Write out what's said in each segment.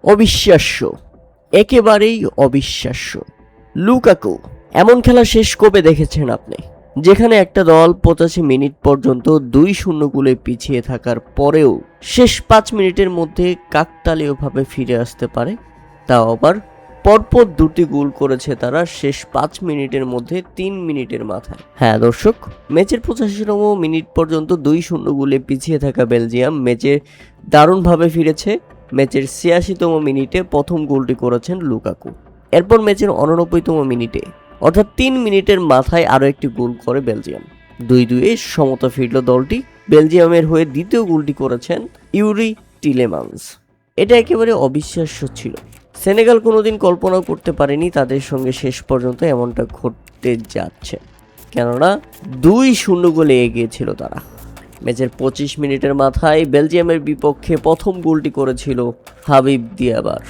অবিশ্বাস্য, একেবারেই অবিশ্বাস্য। লুকাকু এমন খেলা শেষ কবে দেখেছেন আপনি, যেখানে একটা দল 85 মিনিট পর্যন্ত 2-0 গোলে পিছিয়ে থাকার পরেও শেষ 5 মিনিটের মধ্যে কাকতালীয়ভাবে ফিরে আসতে পারে, তাও আবার পরপর 2টি গোল করেছে তারা শেষ 5 মিনিটের মধ্যে 3 মিনিটের মাথায়। হ্যাঁ দর্শক, ম্যাচের 85তম মিনিট পর্যন্ত 2-0 গোলে পিছিয়ে থাকা বেলজিয়াম ম্যাচে দারুণভাবে ফিরেছে। ম্যাচের 86তম মিনিটে প্রথম গোলটি করেছেন লুকাকু। এরপর ম্যাচের 89তম মিনিটে অর্থাৎ 3 মিনিটের মাথায় আরও একটি গোল করে বেলজিয়াম। 2-2 সমতা ফিরল দলটি। বেলজিয়ামের হয়ে দ্বিতীয় গোলটি করেছেন ইউরি টিলেমান্স। এটা একেবারে অবিশ্বাস্য ছিল। সেনেগাল কোনোদিন কল্পনাও করতে পারেনি তাদের সঙ্গে শেষ পর্যন্ত এমনটা ঘটতে যাচ্ছে, কেননা 2-0 গোলে এগিয়ে ছিল তারা। ম্যাচের 25 মিনিটের মাথায় বেলজিয়ামের বিপক্ষে প্রথম গোলটি করেছিল হাবিব দিয়াবার।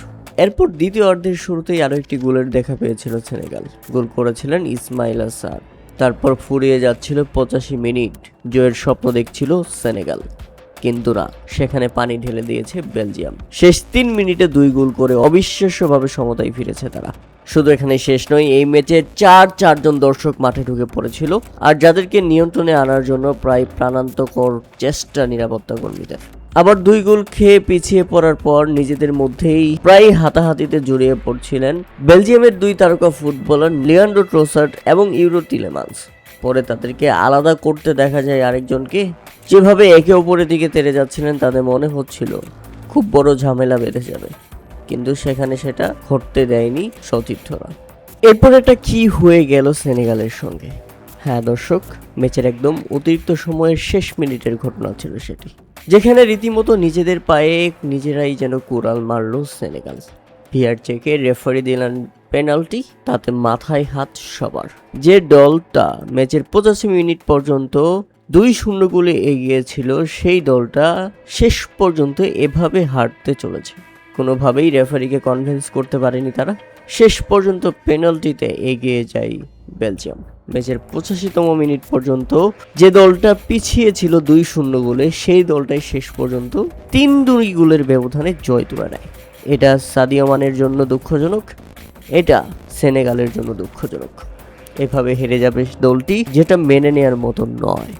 এরপর দ্বিতীয় অর্ধের শুরুতেই আরও একটি গোলের দেখা পেয়েছিল সেনেগাল। গোল করেছিলেন ইসমাইল সার। তারপর ফুরিয়ে যাচ্ছিল 85 মিনিট। জয়ের স্বপ্ন দেখছিল সেনেগাল, কিন্তু না, সেখানে পানি ঢেলে দিয়েছে বেলজিয়াম। শেষ 3 মিনিটে 2 গোল করে অবিশ্বাস্যভাবে সমতায় ফিরেছে তারা। শুধু এখানে শেষ নয়, এই ম্যাচে 4জন দর্শক মাঠে ঢুকে পড়েছিল, আর যাদেরকে নিয়ন্ত্রণে আনার জন্য প্রায় প্রাণান্তকর চেষ্টা নিরাপত্তা কর্মীদের। আবার 2 গোল খেয়ে পিছিয়ে পড়ার পর নিজেদের মধ্যেই প্রায় হাতাহাতিতে জড়িয়ে পড়ছিলেন বেলজিয়ামের 2 তারকা ফুটবলার লিয়ান্ড্রো ট্রোসার্ড এবং ইউরি টিলেমান্স। পরে তাদেরকে আলাদা করতে দেখা যায় আরেকজনকে। যেভাবে একে অপরের দিকে তেড়ে যাচ্ছিলেন তাদের মনে হচ্ছিল খুব বড় ঝামেলা বেঁধে যাবে, কিন্তু সেখানে সেটা ঘটতে দেয়নি সতীর্থরা। এরপর একটা কি হয়ে গেল সেনেগালের সঙ্গে। হ্যাঁ দর্শক, ম্যাচের একদম অতিরিক্ত সময়ের শেষ মিনিটের ঘটনা ছিল সেটি, যেখানে রীতিমতো নিজেদের পায়ে নিজেরাই যেন কুড়াল মারল সেনেগাল। ভিআর চেকে রেফারি দিলেন পেনাল্টি, তাতে মাথায় হাত সবার। যে দলটা ম্যাচের 85 মিনিট পর্যন্ত 2-0 গোলে এগিয়ে ছিল, সেই দলটা শেষ পর্যন্ত এভাবে হারতে চলেছে। কোনোভাবেই রেফারিকে কনভিন্স করতে পারেনি তারা। শেষ পর্যন্ত পেনাল্টিতে এগিয়ে যায় বেলজিয়াম। ম্যাচের 85তম মিনিট পর্যন্ত যে দলটা পিছিয়ে ছিল 2-0 গোলে, সেই দলটাই শেষ পর্যন্ত 3-2 গোলের ব্যবধানে জয় তুলে নেয়। এটা সাদিও মানের জন্য দুঃখজনক, এটা সেনেগালের জন্য দুঃখজনক। এভাবে হেরে যাবে দলটি, যেটা মেনে নেওয়ার মতো নয়।